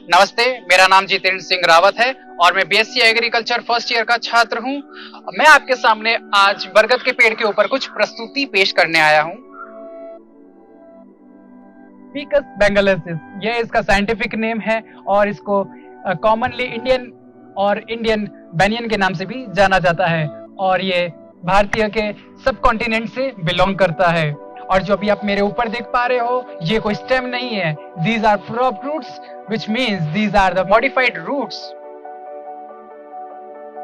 नमस्ते, मेरा नाम जितेंद्र सिंह रावत है और मैं बीएससी एग्रीकल्चर फर्स्ट ईयर का छात्र हूं। मैं आपके सामने आज बरगद के पेड़ के ऊपर कुछ प्रस्तुति पेश करने आया हूं। फिकस बेंगालेंसिस, ये इसका साइंटिफिक नेम है और इसको कॉमनली इंडियन बैनियन के नाम से भी जाना जाता है और ये भारतीय के सब कॉन्टिनेंट से बिलोंग करता है। और जो अभी आप मेरे ऊपर देख पा रहे हो, ये कोई स्टेम नहीं है। These are prop roots which means these are the modified roots.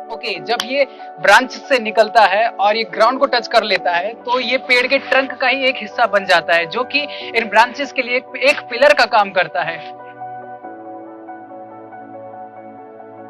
Okay, जब ये ब्रांच से निकलता है और ये ग्राउंड को टच कर लेता है तो ये पेड़ के ट्रंक का ही एक हिस्सा बन जाता है, जो कि इन ब्रांचेस के लिए एक पिलर का काम करता है।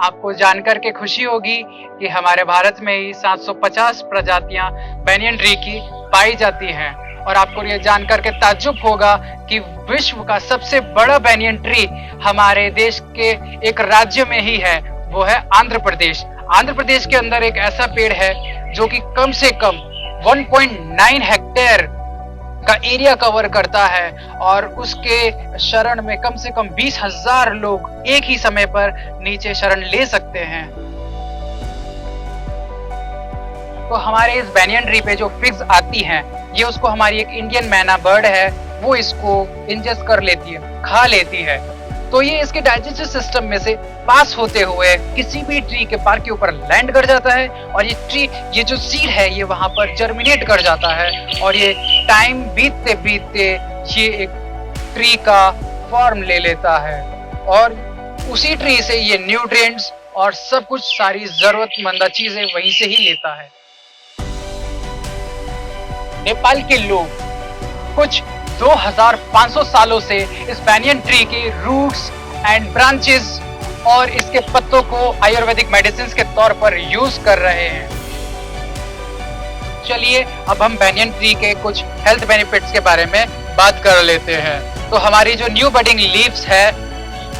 आपको जानकर के खुशी होगी कि हमारे भारत में ही 750 प्रजातियां बैनियन ट्री की पाई जाती हैं और आपको ये जानकर के ताज्जुब होगा कि विश्व का सबसे बड़ा बैनियन ट्री हमारे देश के एक राज्य में ही है, वो है आंध्र प्रदेश। आंध्र प्रदेश के अंदर एक ऐसा पेड़ है जो कि कम से कम 1.9 हेक्टेयर का एरिया कवर करता है और उसके शरण में कम से कम 20,000 लोग एक ही समय पर नीचे शरण ले सकते हैं। तो हमारे इस बैनियन ट्री पे जो फिग्स आती हैं, ये उसको हमारी एक इंडियन मैना बर्ड है, वो इसको इंजेस्ट कर लेती है, खा लेती है। तो ये इसके डाइजेस्टिव सिस्टम में से पास होते हुए किसी भी ट्री के पार के ऊपर लैंड कर जाता है और ये जो सीड है ये वहां पर जर्मिनेट कर जाता है और ये टाइम बीतते बीतते ये एक ट्री का फॉर्म ले लेता है और उसी ट्री से ये न्यूट्रिएंट्स और सब कुछ सारी जरूरतमंद चीजें वहीं से ही लेता है। नेपाल के लोग कुछ 2500 सालों से इस बैनियन ट्री के रूट्स एंड ब्रांचेस और इसके पत्तों को आयुर्वेदिक मेडिसिन के तौर पर यूज कर रहे हैं। चलिए अब हम बैनियन ट्री के कुछ हेल्थ बेनिफिट्स के बारे में बात कर लेते हैं। तो हमारी जो न्यू बडिंग लीव्स है,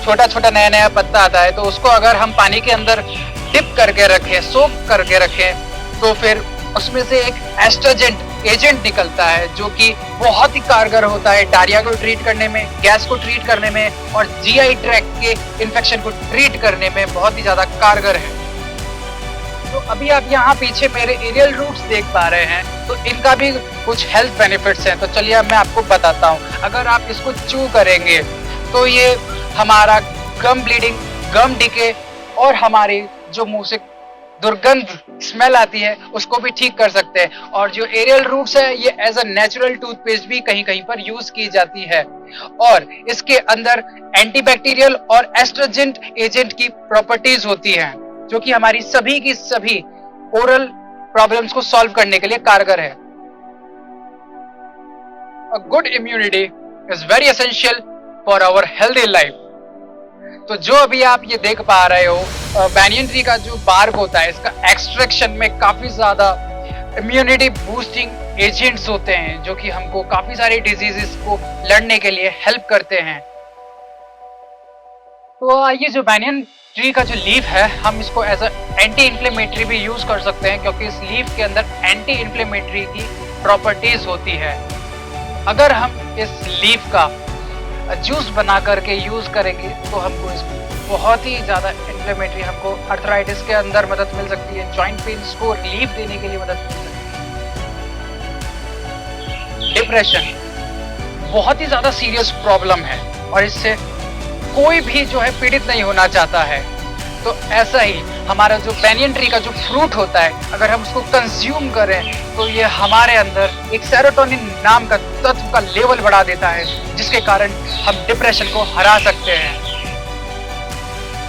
छोटा छोटा नया नया पत्ता आता है, तो उसको अगर हम पानी के अंदर डिप करके रखें, सोक करके रखें, तो फिर उसमें से एक एस्ट्रोजेंट एजेंट निकलता है जो कि बहुत ही कारगर होता है डायरिया को ट्रीट करने में, गैस को ट्रीट करने में और जीआई ट्रैक्ट के इन्फेक्शन को ट्रीट करने में बहुत ही ज्यादा कारगर है। तो अभी आप यहाँ पीछे मेरे एरियल रूट्स देख पा रहे हैं, तो इनका भी कुछ हेल्थ बेनिफिट्स हैं। तो चलिए अब मैं आपको बताता हूँ। अगर आप इसको च्यू करेंगे तो ये हमारा गम ब्लीडिंग, गम डिके और हमारी जो मुंह से दुर्गंध स्मेल आती है उसको भी ठीक कर सकते हैं। और जो एरियल रूट्स है ये एज अ नेचुरल टूथपेस्ट भी कहीं कहीं पर यूज की जाती है और इसके अंदर एंटीबैक्टीरियल और एस्ट्रोजेंट एजेंट की प्रॉपर्टीज होती हैं जो कि हमारी सभी की सभी ओरल प्रॉब्लम्स को सॉल्व करने के लिए कारगर है। A good immunity is very essential for our healthy life. तो जो अभी आप ये देख पा रहे हो, बैनियन ट्री का जो बार्क होता है, इसका एक्सट्रैक्शन में काफी ज्यादा इम्यूनिटी बूस्टिंग एजेंट्स होते हैं जो कि हमको काफी सारी डिजीजेस को लड़ने के लिए हेल्प करते हैं। तो ये जो बैनियन ट्री का जो लीफ है, हम इसको एज अ एंटी इन्फ्लेमेटरी भी यूज कर सकते हैं क्योंकि इस लीफ के अंदर एंटी इन्फ्लेमेटरी की प्रॉपर्टीज होती है। अगर हम इस लीफ का जूस बना करके यूज करेंगे तो हमको इसको बहुत ही ज्यादा इन्फ्लेमेटरी, हमको अर्थराइटिस के अंदर मदद मिल सकती है, जॉइंट पेन्स को रिलीफ देने के लिए मदद मिल सकती है। डिप्रेशन बहुत ही ज्यादा सीरियस प्रॉब्लम है और इससे कोई भी जो है पीड़ित नहीं होना चाहता है। तो ऐसा ही हमारा जो बैनियन ट्री का जो फ्रूट होता है, अगर हम उसको कंज्यूम करें तो ये हमारे अंदर एक सेरोटोनिन नाम का तत्व का लेवल बढ़ा देता है जिसके कारण हम डिप्रेशन को हरा सकते हैं।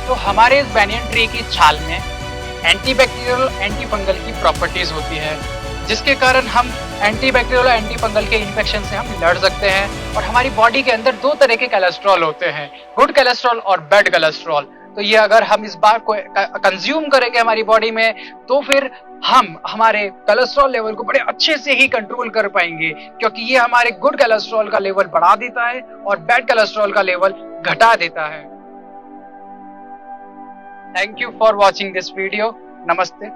तो हमारे इस बैनियन ट्री की छाल में एंटीबैक्टीरियल, एंटी फंगल की प्रॉपर्टीज होती है जिसके कारण हम एंटीबैक्टीरियल और एंटी फंगल के इन्फेक्शन से हम लड़ सकते हैं। और हमारी बॉडी के अंदर दो तरह के कोलेस्ट्रॉल होते हैं, गुड कोलेस्ट्रॉल और बैड कोलेस्ट्रॉल। तो ये अगर हम इस बार को कंज्यूम करेंगे हमारी बॉडी में तो फिर हम हमारे कोलेस्ट्रॉल लेवल को बड़े अच्छे से ही कंट्रोल कर पाएंगे क्योंकि ये हमारे गुड कोलेस्ट्रॉल का लेवल बढ़ा देता है और बैड कोलेस्ट्रॉल का लेवल घटा देता है। Thank you for watching this video. नमस्ते।